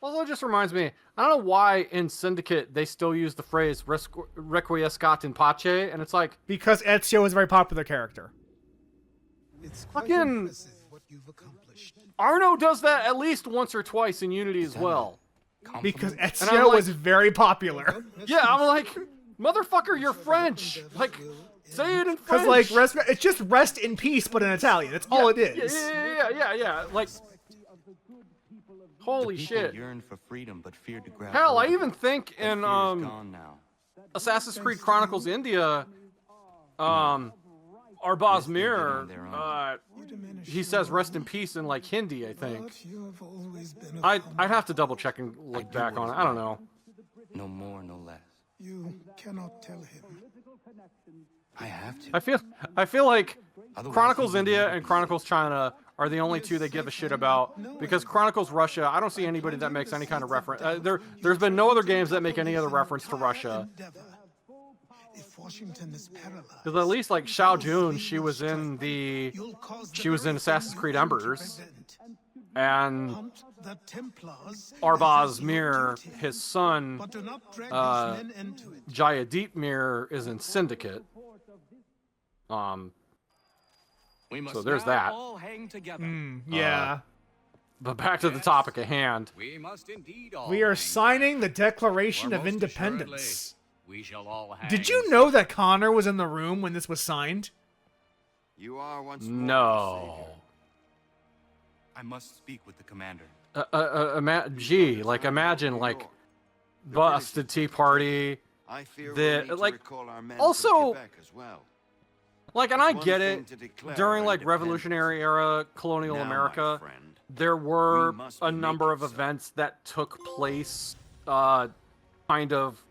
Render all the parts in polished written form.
Also, it just reminds me, I don't know why in Syndicate they still use the phrase Requiescat in pace, and it's like... Because Ezio is a very popular character. It's quite Fucking... impressive what you've accomplished. Arno does that at least once or twice in Unity as well. Because I'm Ezio like- was very popular. Yeah, I'm like, motherfucker, you're French! Like, say it in French! Because, like, it's just rest in peace, but in Italian. That's all it is. Yeah. Like, holy shit. Yearn for freedom, but feared to grab Hell, I hold of even it. think That in, fear is gone now. Assassin's Creed Chronicles India, Arbaz Mir, he says rest in peace in, like, Hindi, I think. But you have always been a I'd friend. have to double check and look back on it. I don't know. No more, no less. You cannot tell him. I have to. I feel like Otherwise, Chronicles he will India never and be Chronicles China are the only two they give a shit about, because Chronicles Russia, I don't see anybody that makes any kind of reference. There's been no other games that make any other reference to Russia. If Washington is paralyzed, Because at least like Xiao Jun, she was in Assassin's Creed Embers, and the Templars Arbaz Mir, his son, but do not drag these men into it. Jayadeep Mir, is in Syndicate. We must So there's now that. all hang together. Yeah. But back to the topic at hand. We must indeed all We are hang signing the Declaration together. of Most Independence. assuredly, we shall all hang. Did you know that Connor was in the room when this was signed? You are once more No. I must speak with the commander. Imagine like busted Tea Party. I fear The- we'll need to like, recall our men also- from Quebec as well. Like, and I One get thing it. to declare During our like independence. Revolutionary era colonial Now, my America, friend, there were we must a make number it of so. events that took place, kind of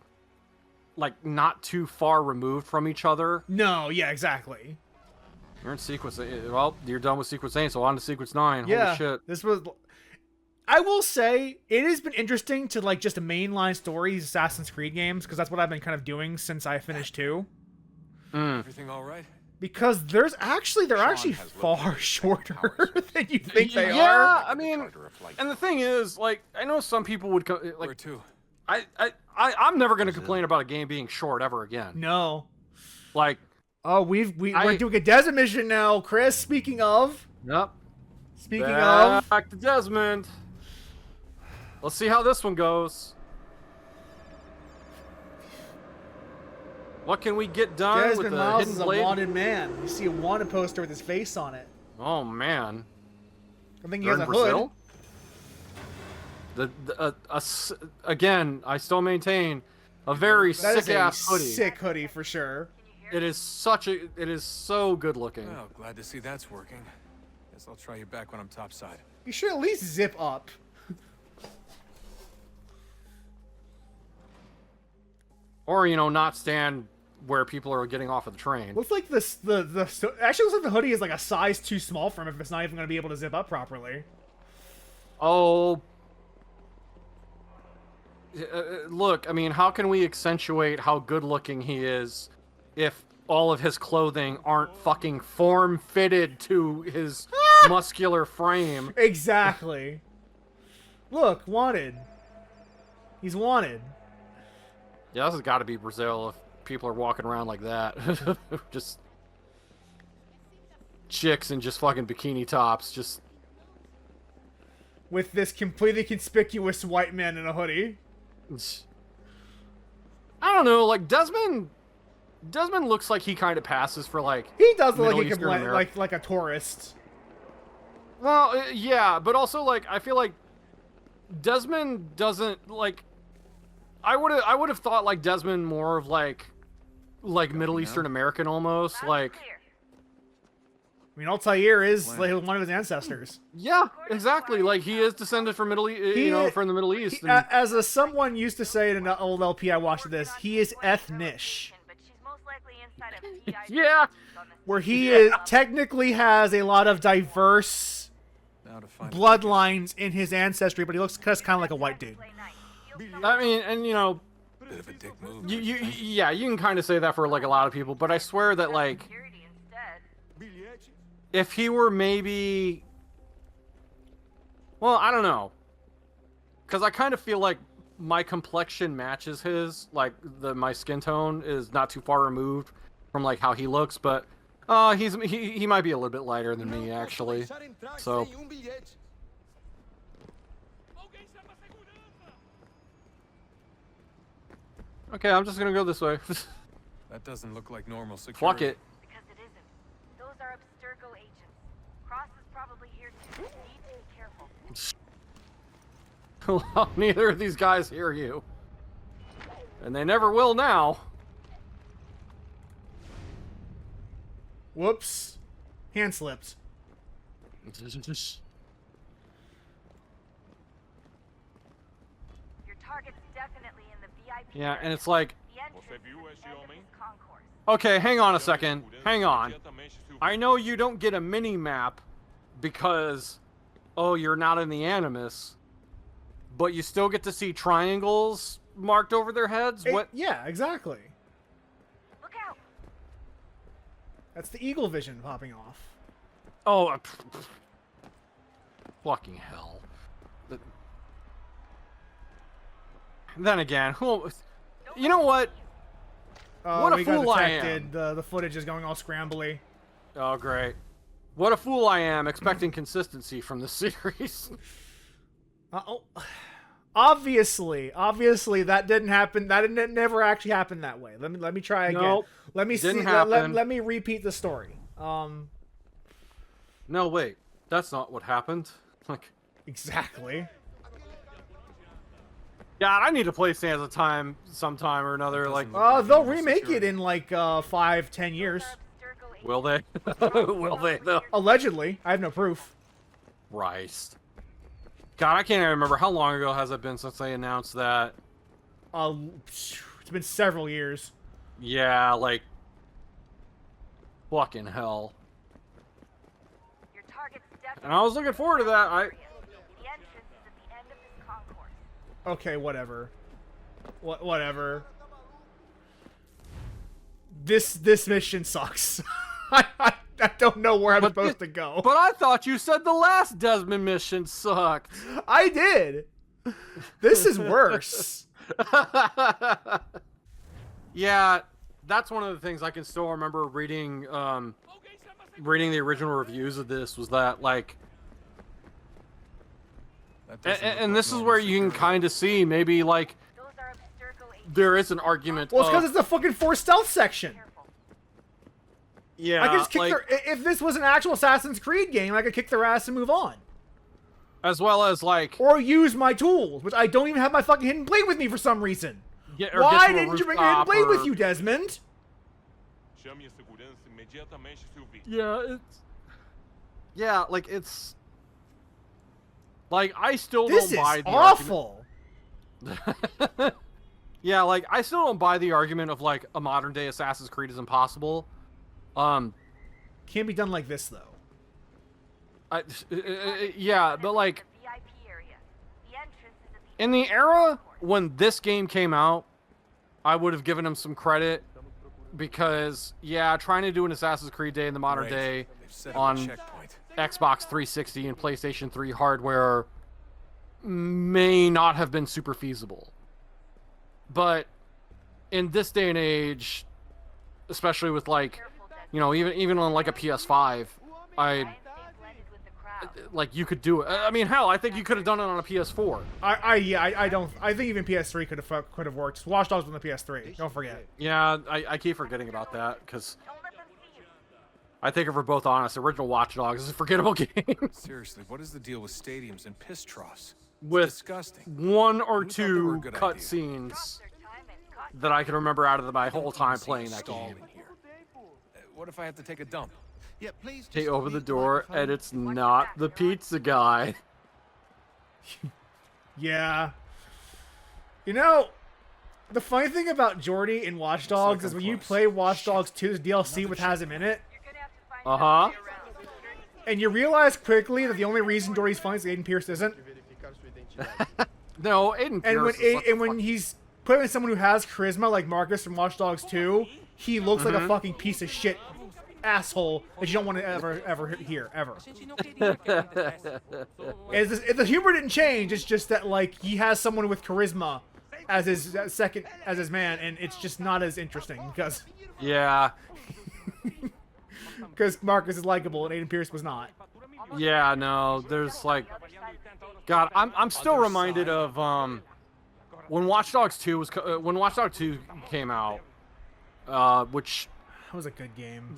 like not too far removed from each other. No, yeah, exactly. You're in sequence. Well, you're done with sequence 8, so on to sequence 9. Yeah, Holy shit. this was... I will say, it has been interesting to, like, just mainline stories Assassin's Creed games, because that's what I've been kind of doing since I finished 2. Everything all right? Because they're actually has far located shorter towers. than you think they Yeah, are. I mean, Charter a flight. and the thing is, like, I know some people would Where like, to? I'm never gonna complain about a game being short ever again. No. Like, Oh, we're doing a Desmond mission now, Chris. Speaking of. yep. Speaking of. Back to Desmond. Let's see how this one goes. What can we get done with Desmond the Miles hidden is a blade? wanted man. You see a wanted poster with his face on it. Oh man. I think he They're has in a hood. Brazil? Again, I still maintain a very That is sick a ass hoodie. sick hoodie for sure. It is so good looking. Well, glad to see that's working. Guess I'll try you back when I'm topside. You should at least zip up. Or, you know, not stand where people are getting off of the train. Looks like this actually looks like the hoodie is like a size too small for him if it's not even going to be able to zip up properly. Oh. Look, I mean, how can we accentuate how good looking he is if all of his clothing aren't fucking form fitted to his muscular frame? Exactly. Look, wanted. He's wanted. Yeah, this has got to be Brazil if people are walking around like that. Just chicks in just fucking bikini tops, just... With this completely conspicuous white man in a hoodie. I don't know, like Desmond looks like he kind of passes for like He does look Middle like he could Eastern blend, America. like a tourist. Well, yeah, but also like I feel like Desmond doesn't like. I would have thought like Desmond more of like Middle Eastern American almost like. I mean, Altair is like one of his ancestors. Yeah, exactly. Like he is descended from from the Middle East. And, As someone used to say in an old LP I watched this, he is ethnish. yeah, Where he technically has a lot of diverse Now to find bloodlines in his ancestry, but he looks just kind of like a white dude. I mean, and you know, a bit of a dick move. you can kind of say that for like a lot of people, but I swear that like if he were maybe, well, I don't know. because I kind of feel like my complexion matches his. Like my skin tone is not too far removed from like how he looks, but he might be a little bit lighter than me actually. So okay, I'm just gonna go this way. That doesn't look like normal security. Fuck it. Because it isn't. Those are Abstergo agents. Cross is probably here too. You need to be careful. Well, neither of these guys hear you. And they never will now. Whoops. Hand slipped. Your target's definitely in the VIP. Yeah, and it's like, The entrance is at the end of this concourse. okay, hang on a second. Hang on. I know you don't get a mini-map because, oh, you're not in the Animus, but you still get to see triangles marked over their heads? What? Yeah, exactly. Look out! That's the eagle vision popping off. Oh, fucking hell. Then again, you know what? What a we got fool I detected. The footage is going all scrambly. Oh, great. What a fool I am expecting consistency from the series. Obviously, that didn't happen. That never actually happened that way. Let me try again. Nope, let me didn't see. happen. Let me repeat the story. No, wait. That's not what happened. Like, exactly. God, I need to play Sands of Time sometime or another. Like, They'll remake it in like 5-10 years. Abstergo agents. will they? Will they though? Allegedly, I have no proof. Christ. God, I can't even remember how long ago has it been since they announced that. It's been several years. Yeah, like, fucking hell. Your target's definitely And I was looking forward to that. the entrance is at the end of this concourse. Okay, whatever. Whatever. This mission sucks. I don't know where I'm supposed to go. But I thought you said the last Desmond mission sucked. I did. This is worse. Yeah, that's one of the things I can still remember reading. Reading the original reviews of this was that like, and this is where you can kind of see maybe like Those are Abstergo agents. there is an argument. Well, it's of, because it's the fucking forced stealth section. Careful. yeah, I could just kick like, their. If this was an actual Assassin's Creed game, I could kick their ass and move on, as well as like or use my tools, which I don't even have my fucking hidden blade with me for some reason. get, or get Why to a didn't you bring your hidden rooftop blade or- with you, Desmond? Yeah, like it's like I still This don't is buy the awful. argument. Yeah, like I still don't buy the argument of like a modern day Assassin's Creed is impossible. Can't be done like this though. Yeah, but like The VIP area. The entrance is at the in the era when this game came out, I would have given him some credit because yeah, trying to do an Assassin's Creed day in the modern day on Xbox 360 and PlayStation 3 hardware may not have been super feasible. But in this day and age, especially with like, you know, even on like a PS5, stay blended with the crowd. like you could do it. I mean, hell, I think you could have done it on a PS4. I don't. I think even PS3 could have worked. Watch Dogs on the PS3. Don't forget. Yeah, I keep forgetting about that because Don't let them see you. I think if we're both honest, original Watch Dogs is a forgettable game Seriously, what is the deal with stadiums and piss troughs? It's with disgusting. one or Who thought they were a two good cut idea? scenes Their time and cost. that I can remember out of my whole time See playing that stall game. in here. What if I have to take a dump? Yeah, please. They just open the leave door microphone. and it's not the pizza guy. Yeah. You know, the funny thing about Jordy in Watch Dogs like is I'm when you close. play Watch Dogs 2's DLC, which has him in it, You're gonna have to find Uh-huh. somebody around. and you realize quickly that the only reason Jordy's funny is Aiden Pierce isn't. No, Aiden And when Pierce is such a when he's put in someone who has charisma like Marcus from Watch Dogs 2, he looks like a fucking piece of shit asshole that you don't want to ever hear ever. The humor didn't change. It's just that like he has someone with charisma as his as his man, and it's just not as interesting because Yeah. Marcus is likable and Aiden Pierce was not. Yeah, no, there's like, God, I'm still reminded of when Watch Dogs 2 was when Watch Dogs 2 came out, which That was a good game.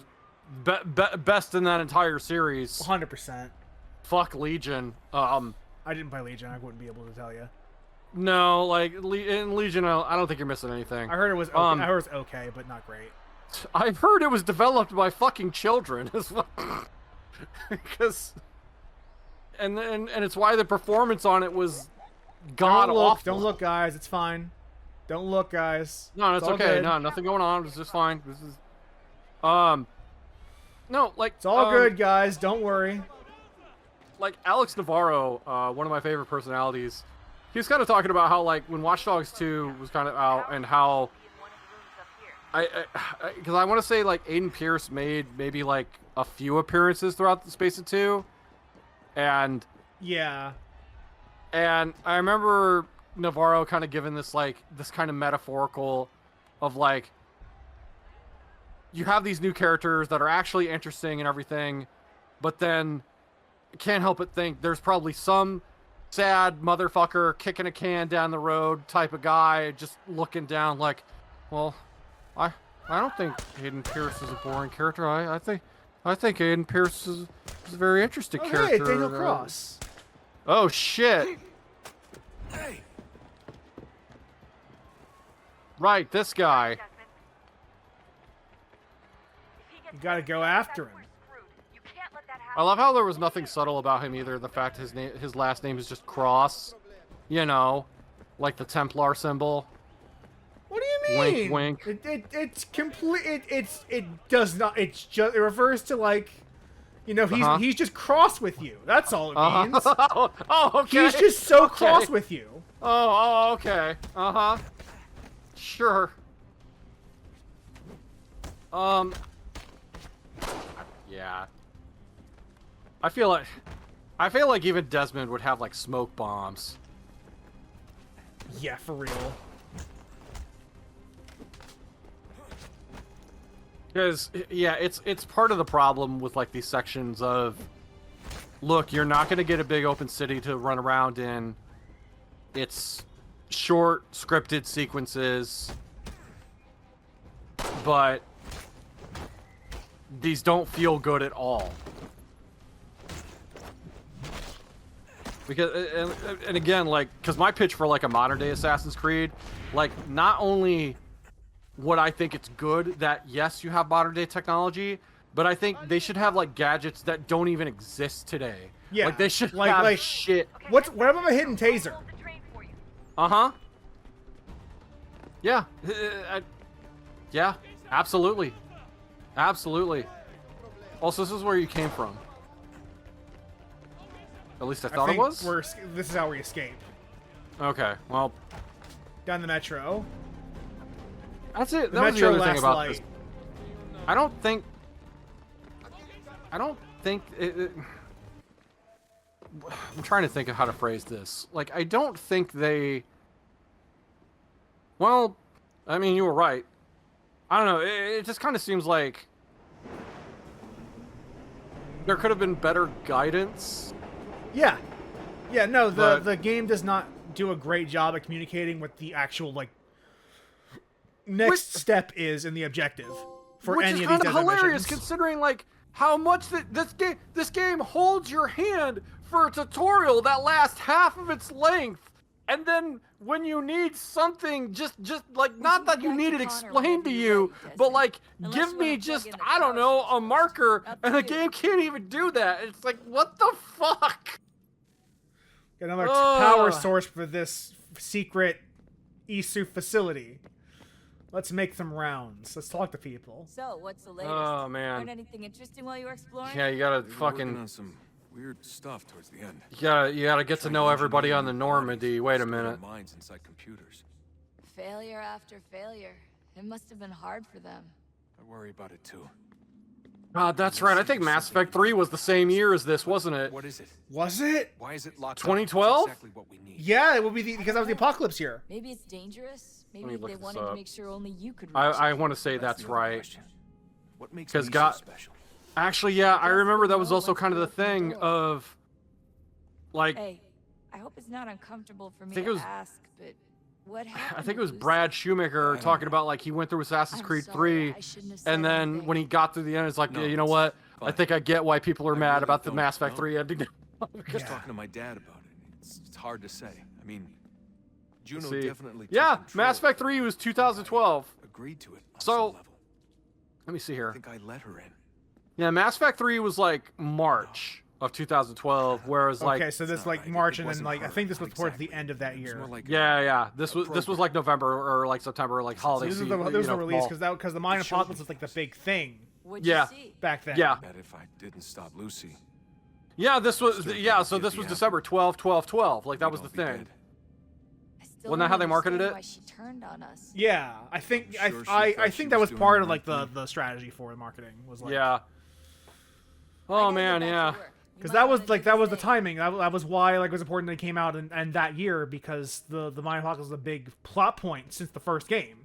best in that entire series. 100%. Fuck Legion. I didn't play Legion. I wouldn't be able to tell you. No, like in Legion, I don't think you're missing anything. I heard it was okay, I heard it was okay, but not great. I've heard it was developed by fucking children as well. Because and it's why the performance on it was god awful. Don't look, guys. It's fine. Don't look, guys. No, it's all okay. good. No, nothing going on. It's just fine. This is no, like It's all good, guys. Don't worry. Like Alex Navarro, one of my favorite personalities. He was kind of talking about how like when Watch Dogs 2 was kind of out and how because I want to say like Aiden Pierce made maybe like a few appearances throughout the space of 2, and Yeah. I remember Navarro kind of giving this kind of metaphorical of like you have these new characters that are actually interesting and everything, but then can't help but think there's probably some sad motherfucker kicking a can down the road type of guy just looking down like, well, I don't think Aiden Pierce is a boring character. I think Aiden Pierce is a very interesting character. Hey, Daniel Cross. Oh shit. Hey! Right, this guy. You gotta go after him. I love how there was nothing subtle about him either. The fact his last name is just Cross. You know, like the Templar symbol. What do you mean? Wink, wink. It's complete. It does not. It's just. It refers to like, you know, he's just cross with you. That's all it means. Oh, okay. He's just so cross with you. Oh, okay. Sure. Yeah. I feel like even Desmond would have like smoke bombs. Yeah, for real. Because yeah, it's part of the problem with like these sections of, look, you're not going to get a big open city to run around in. It's short scripted sequences, but these don't feel good at all. Because and again, like, because my pitch for like a modern day Assassin's Creed, like, not only would I think it's good that yes, you have modern day technology, but I think they should have like gadgets that don't even exist today. Yeah, like they should like, have shit. What about a hidden taser? Yeah, yeah, absolutely, absolutely. Also, this is where you came from. At least I thought it was. This is how we escape. Okay, well, Down the metro. that's it. The That was the metro other thing last about light. this. I don't think it, I'm trying to think of how to phrase this. Like, I don't think they. Well, I mean, you were right. I don't know. It just kind of seems like there could have been better guidance. Yeah. Yeah, no, But- the game does not do a great job at communicating what the actual, like, next step is in the objective for Which any is of kind these of hilarious, missions. considering like how much this game holds your hand for a tutorial that lasts half of its length, and then when you need something, just like, not that you need it explained to you, but like, give me just, I don't know, a marker, and the game can't even do that. It's like, what the fuck? Got another power source for this secret Isu facility. Let's make some rounds. Let's talk to people. So, what's the latest? Oh man. Learn anything interesting while you were exploring? Yeah, you gotta We were working fucking. on some weird stuff towards the end. You gotta get to know everybody on the Normandy. Wait a minute. Minds inside computers. Failure after failure. It must have been hard for them. I worry about it too. That's right. I think Mass Effect 3 was the same year as this, wasn't it? What is it? Was it? Why is it locked up? 2012? It's exactly what we need. Yeah, it would be because that was the apocalypse year. Maybe it's dangerous. me Maybe look they this wanted up. to make sure only you could reach I it. want to say that's the other right. question. What makes 'Cause me God- so special? Actually, yeah, I remember that was know also what's kind of the open the thing door. of, like, Hey, I hope it's not uncomfortable for me think to it was- ask, but what happened? I think it was Lucy? Brad Shoemaker talking about, like, he went through Assassin's I'm Creed sorry, 3, I shouldn't have said and then anything. when he got to the end, it's like, No, yeah, you know it's what? I fine. think I get why people are I mad really about the don't Mass Effect know. 3 ending. I was talking to my dad about it. It's hard to say. I mean, Juno See. definitely took Yeah, control. Mass Effect 3 was 2012. Agreed to it on So- some level. Let me see I here. think I let her in. Yeah, Mass Effect 3 was like March of 2012, whereas like Okay, so this not like right. March It and then wasn't like I her. think this was towards the Exactly. end of that It was year. more like yeah, this was program. like November or like September, like holiday This was season. the, this was you the know, release fall. because the Mayan It showed Apocalypse me was like the things. big thing What'd Yeah. you see? back then. Yeah. that if I didn't stop Lucy, Yeah, this was Certainly yeah. would So give this the was apple. December 12, 12, 12. Like that we'd was the all be thing. dead. I still Wasn't that don't how they marketed understand it? Why she turned on us. Yeah, I think I'm sure she I thought she think that was was doing part the of like right the strategy for the marketing was like Yeah. I Oh gotta man, get back yeah. to work. You because might that was wanna like do that was the the same. timing. That was why like it was important that it came out and that year because the Mayan Apocalypse was a big plot point since the first game.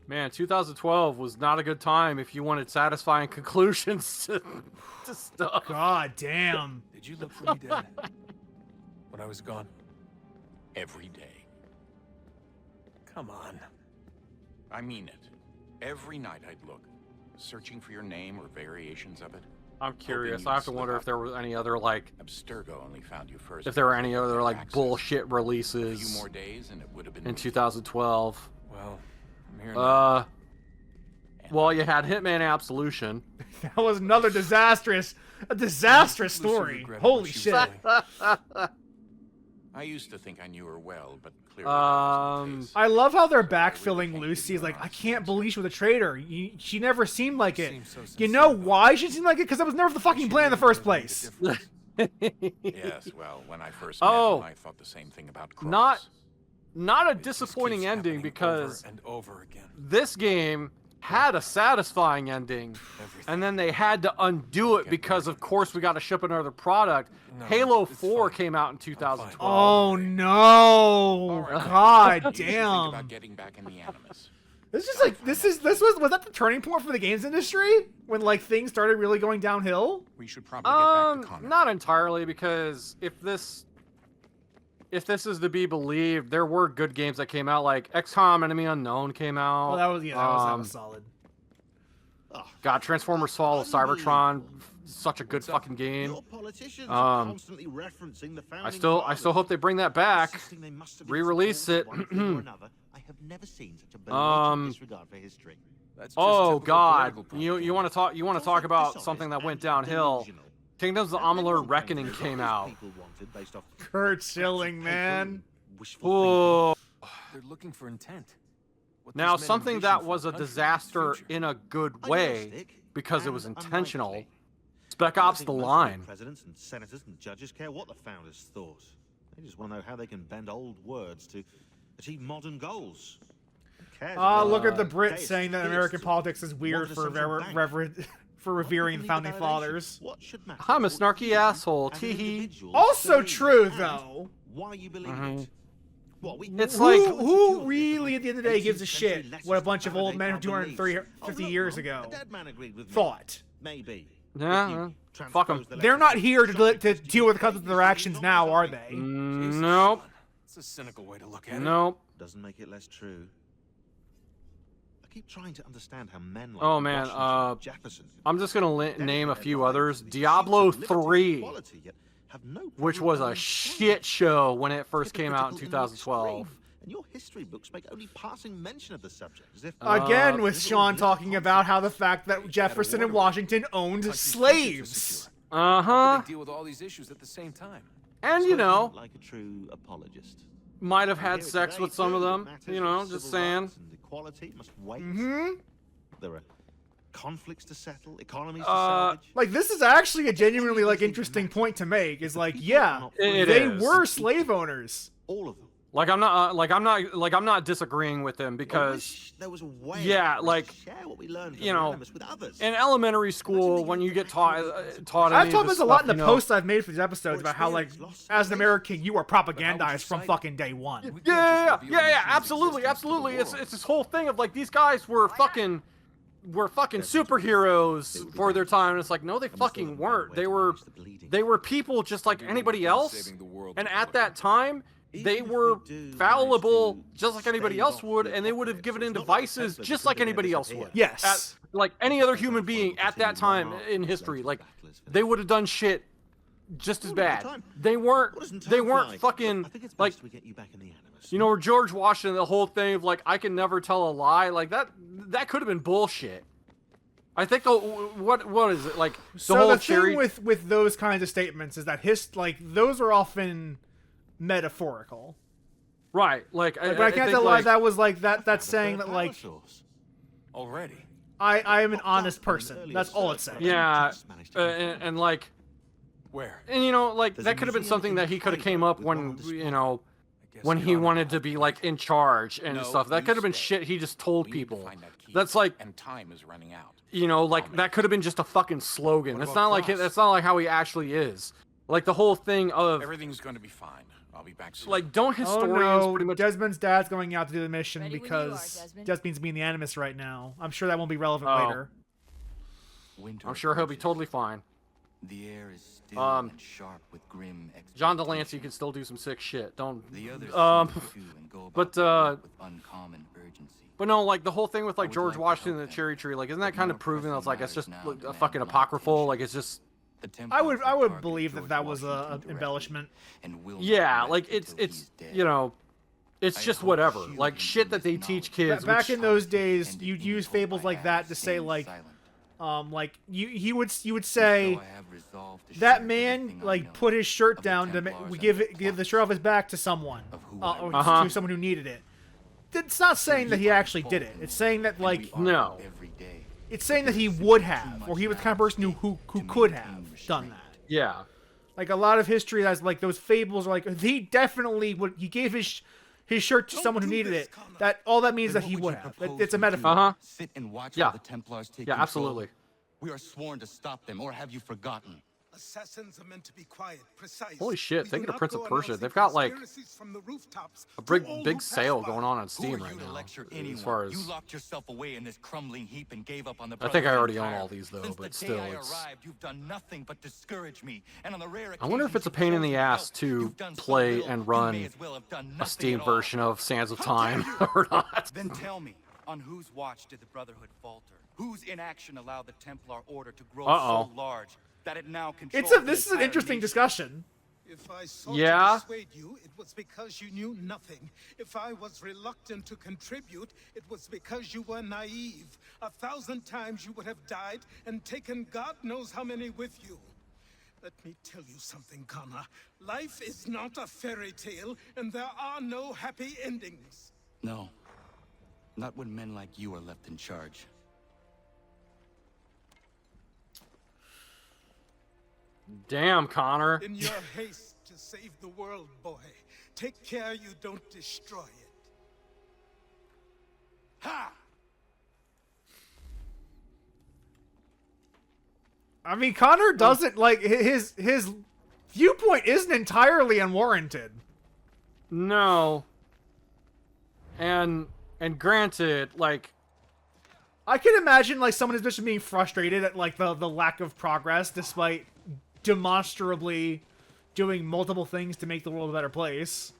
Man, 2012 was not a good time if you wanted satisfying conclusions to stuff. God damn. Did you look for me, Dad? When I was gone? Every day. Come on. I mean it. Every night I'd look, searching for your name or variations of it. I'm curious. you'd I have to slip wonder up. if there was any other like Abstergo only found you first. if there were any other like Access. bullshit A few releases more days and it would have been in me. 2012. Well, I'm here now. Well, you had Hitman Absolution. That was another disastrous Lucy story. regretted Holy what she shit. was doing. I used to think I knew her well, but clearly that wasn't the case. I love how they're So I really backfilling can't Lucy. give Is you like, an I honest can't believe she was a traitor. She never seemed like it. Seems so You sincere, know though. why she seemed like it? Because that was never the fucking She plan in the really first made a place. difference. Yes, well, when I first Oh. met him, I thought the same thing about Cross. Not a It just disappointing keeps ending happening because over and over again. this game had a satisfying ending, Everything. and then they had to undo it because, of course, we got to ship another product. No, Halo it's 4 fine. came out in I'm fine. 2012. Oh no! God You should think damn! about getting back in the Animus. This is like this was that the turning point for the games industry when like things started really going downhill? We should probably get back to Connor. Not entirely, because if this is to be believed, there were good games that came out, like XCOM Enemy Unknown came out. Well, that was solid. God, Transformers Fall of Cybertron, such a good fucking game. Your politicians are constantly referencing the I founding still fathers, hope they bring that back, insisting they must have been re-release support it. of one thing or another. I have never seen such a blatant disregard for history. That's just Oh typical God, political you want to propaganda. talk about something that went downhill? Kingdoms of Amalur Reckoning came out. Kurt Schilling, man. Oh. They're looking for intent. What Now, these men something envision that for was the a country and its disaster future. in a good way because it was intentional. Spec Ops: The Line. Presidents and senators and judges care what the founders thought. They just want to know how they can bend old words to achieve modern goals. Look at the Brits saying that American politics is weird for for revering the founding fathers. I'm a snarky asshole. Teehee. Also true though. Why you believe it? It's like Who really at the end of the day gives a shit what a bunch of old men from 250 years ago thought? Maybe. yeah, fuck them. They're not here to deal with the consequences of their actions now, are they? Nope. It's a cynical way to look at it. Nope. Doesn't make it less true. I keep trying to understand how men like Oh man, Washington and Jefferson I'm just gonna name a dedicated few their lives others. to the Diablo pursuit of liberty and 3, equality, yet have no which problem was a owning shit show when it first came out in hypocritical the 2012. extreme, and your history books make only passing mention of the subject, as if Again, with Sean talking about how the fact that Jefferson and Washington owned Country's slaves. How Uh-huh. could they deal with all these issues at the same time? And you know, like a true apologist. might have I had hear it sex today, with some of too, that them. matters You know, of just civil saying. rights and equality must wait. There are conflicts to settle, economies to salvage. Like this is actually a genuinely like interesting point to make. Is like, yeah, It they is. were slave owners. All of them. Like I'm not disagreeing with him I because wish there was a way yeah, for us like, to share what we learned from you the know, Animus with others. in elementary school when you get taught I've any talked of this this a lot stuff, in the posts I've made for these episodes about how, like, as an American, you are propagandized from fucking day one. Yeah, absolutely. It's this whole thing of like these guys were fucking superheroes for their time, and it's like no, they fucking weren't. They were people just like anybody else, and at that time they were fallible just like anybody else would, and they would have given in to vices just like anybody else would. Yes. Like any other human being at that time in history, like they would have done shit just as bad. They weren't fucking like, you know, or George Washington, the whole thing of like I can never tell a lie, like that could have been bullshit. I think what is it like the so whole the cherry thing with those kinds of statements is that those are often metaphorical. Right, like but I can't tell why that was like that's saying that like already I am an honest person. That's all it's saying. Yeah, and like where, and you know, like that could have been something that he could have came up when when he wanted to be like in charge and stuff. That could have been shit he just told people. That's like, and time is running out. You know, like that could have been just a fucking slogan. That's not like how he actually is. Like the whole thing of everything's going to be fine. I'll be back soon. Like, don't historians pretty much... Desmond's dad's going out to do the mission because Desmond's being the Animus right now. I'm sure that won't be relevant later. I'm sure he'll be totally fine. The air is still and sharp with grim John Delancey can still do some sick shit. Don't. The others but with uncommon urgency. But no, like the whole thing with like George Washington and the cherry tree, like isn't that kind of proving that's like it's just a fucking apocryphal? Like it's just. I would believe that was a embellishment. Yeah, like it's you know, it's just whatever. Like shit that they teach kids. Back in those days, you'd use fables like that to say like you would say that man like put his shirt down to give the shirt off his back to someone or to someone who needed it. It's not saying that he actually did it. It's saying that like no. It's saying that he would have, or he was the kind of person who could have done that. Yeah. Like a lot of history has like those fables are like he definitely would. He gave his shirt to someone who needed it. That all that means that he would have. It's a metaphor. Sit and watch yeah. the Templars take control. Absolutely. We are sworn to stop them, or have you forgotten? Assassins are meant to be quiet, precise. Holy shit, thinking of Prince of Persia, they've got like a big sale going on Steam right now. As far as you locked yourself away in this crumbling heap and gave up on the I think I already own all these though, but still it's you've done nothing but discourage me. And on the rare I wonder if it's a pain in the ass to play and run a Steam version of Sands of Time or not. Then tell me, on whose watch did the Brotherhood falter? Whose inaction allowed the Templar Order to grow so large that it now controls this is an interesting discussion. If I sought to dissuade you, it was because you knew nothing. If I was reluctant to contribute, it was because you were naive. 1,000 times you would have died and taken God knows how many with you. Let me tell you something, Connor. Life is not a fairy tale, and there are no happy endings. No. Not when men like you are left in charge. Damn, Connor. In your haste to save the world, boy, take care you don't destroy it. Ha! I mean, Connor doesn't like his viewpoint isn't entirely unwarranted. No. And granted, like I can imagine like someone is just being frustrated at like the lack of progress despite demonstrably doing multiple things to make the world a better place.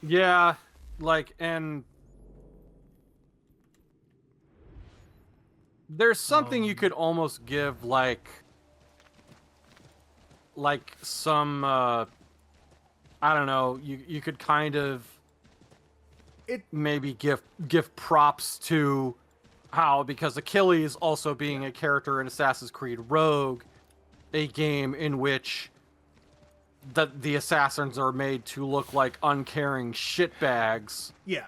Yeah, like, and there's something you could almost give like some I don't know, you could kind of maybe give props to how, because Achilles also being a character in Assassin's Creed Rogue, a game in which the assassins are made to look like uncaring shitbags. Yeah.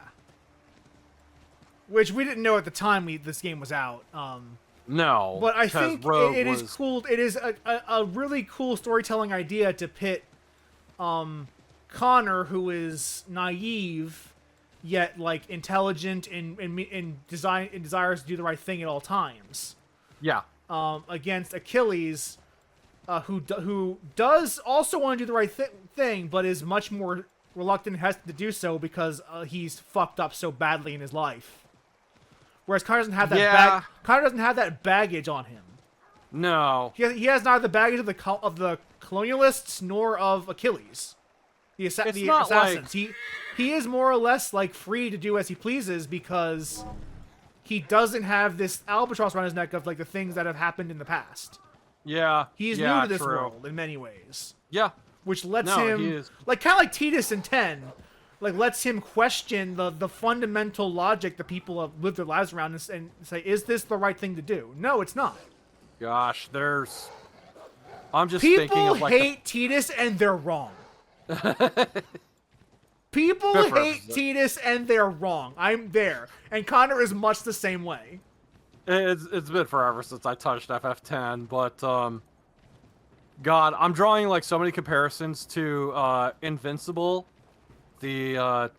Which we didn't know at the time this game was out. No. But I think it is cool. It is a really cool storytelling idea to pit Connor, who is naive, yet like intelligent and desires to do the right thing at all times. Yeah. Against Achilles, who does also want to do the right thing, but is much more reluctant and hesitant to do so because he's fucked up so badly in his life. Whereas Connor doesn't have that Connor doesn't have that baggage on him. No. He has neither the baggage of the colonialists nor of Achilles. The assassins. Like... He is more or less like free to do as he pleases because he doesn't have this albatross around his neck of like the things that have happened in the past. Yeah. He's new to this world in many ways. Yeah. Which lets him like kind of like Titus in 10, like lets him question the fundamental logic that people have lived their lives around and say, is this the right thing to do? No, it's not. Gosh, I'm just thinking of like people hate Titus and they're wrong. People hate Titus and they're wrong. I'm there. And Connor is much the same way. It's been forever since I touched FF10, but God, I'm drawing like so many comparisons to Invincible. The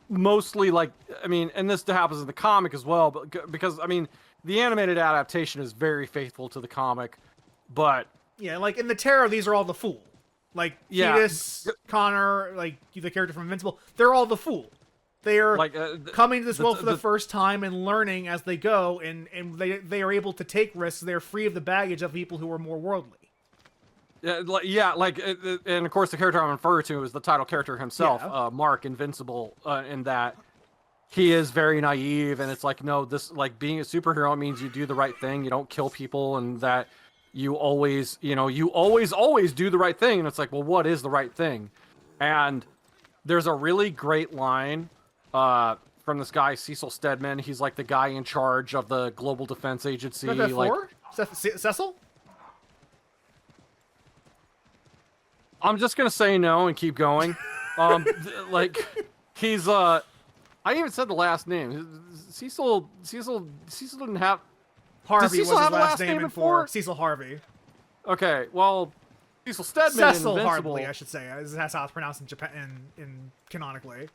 mostly like, I mean, and this happens in the comic as well, but because I mean, the animated adaptation is very faithful to the comic, but yeah, like in the Terror, these are all the fool. Like Titus, Connor, like the character from Invincible, they're all the fool. They are like, coming to this world for the first time and learning as they go, and they are able to take risks. They're free of the baggage of people who are more worldly. Yeah, and of course the character I'm referring to is the title character himself, Mark Invincible, in that he is very naive, and it's like, no, this, like, being a superhero means you do the right thing, you don't kill people, and that you always, you always do the right thing, and it's like, well, what is the right thing? And there's a really great line from this guy, Cecil Stedman. He's like the guy in charge of the Global Defense Agency. Is that Cecil? I'm just gonna say no and keep going. Like, he's I even said the last name. Cecil didn't have. Harvey Does Cecil was have his a last name before. Cecil Harvey. Okay, well, Cecil Stedman. Cecil Invincible. Harvey, I should say. That's how it's pronounced in Japan, in canonically.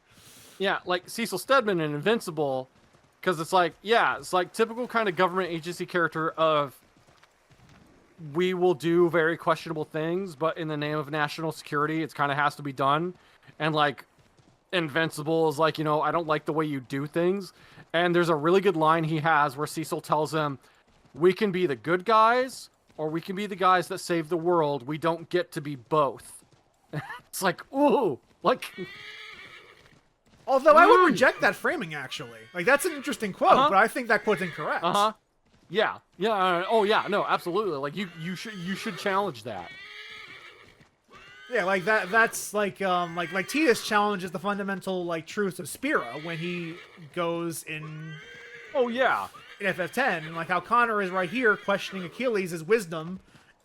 Yeah, like Cecil Stedman in Invincible, because it's like, yeah, it's like typical kind of government agency character of, we will do very questionable things, but in the name of national security, it kind of has to be done. And like, Invincible is like, I don't like the way you do things. And there's a really good line he has where Cecil tells him, we can be the good guys, or we can be the guys that save the world. We don't get to be both. It's like, ooh, like... Although I would reject that framing, actually. Like, that's an interesting quote, but I think that quote's incorrect. Yeah. Oh, yeah. No, absolutely. Like, you should challenge that. Yeah, like that's like Titus challenges the fundamental like truths of Spira when he goes in. Oh yeah. In FF10, like how Connor is right here questioning Achilles' wisdom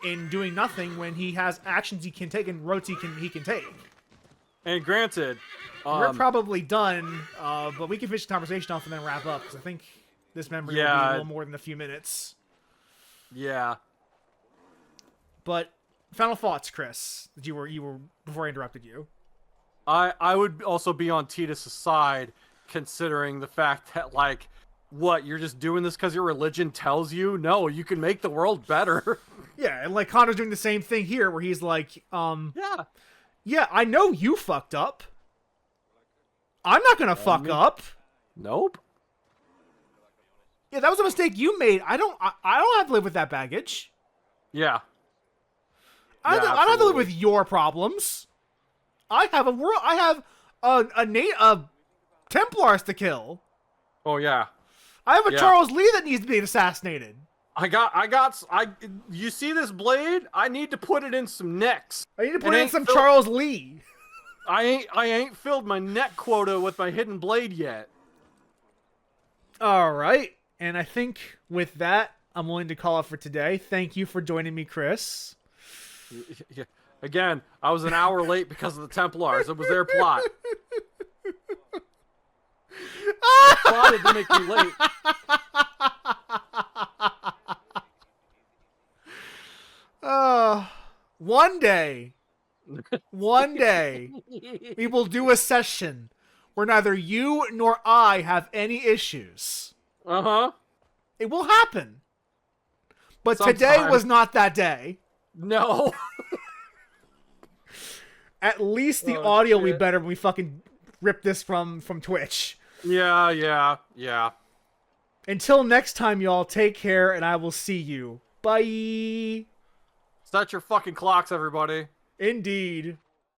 in doing nothing when he has actions he can take and roads he can take. And granted, we're probably done, but we can finish the conversation off and then wrap up because I think this memory will be a little more than a few minutes. Yeah. But final thoughts, Chris. That you were before I interrupted you. I would also be on Titus' side, considering the fact that like, what, you're just doing this because your religion tells you? No, you can make the world better. Yeah, and like Connor's doing the same thing here, where he's like, yeah, I know you fucked up. I'm not gonna fuck up. Nope. Yeah, that was a mistake you made. I don't have to live with that baggage. Yeah. I don't have to live with your problems. I have a world. I have a Templars to kill. Oh yeah. I have a Charles Lee that needs to be assassinated. You see this blade? I need to put it in some necks. I need to put it in some Charles Lee. I ain't filled my neck quota with my hidden blade yet. All right. And I think with that, I'm willing to call it for today. Thank you for joining me, Chris. Yeah. Again, I was an hour late because of the Templars. It was their plot. They plotted to make me late. One day, one day, we will do a session where neither you nor I have any issues. Uh-huh. It will happen. But Sometime. today was not that day. No. At least the Oh, audio will be shit. better when we fucking rip this from Twitch. Yeah. Until next time, y'all, take care, and I will see you. Bye. Set your fucking clocks, everybody. Indeed.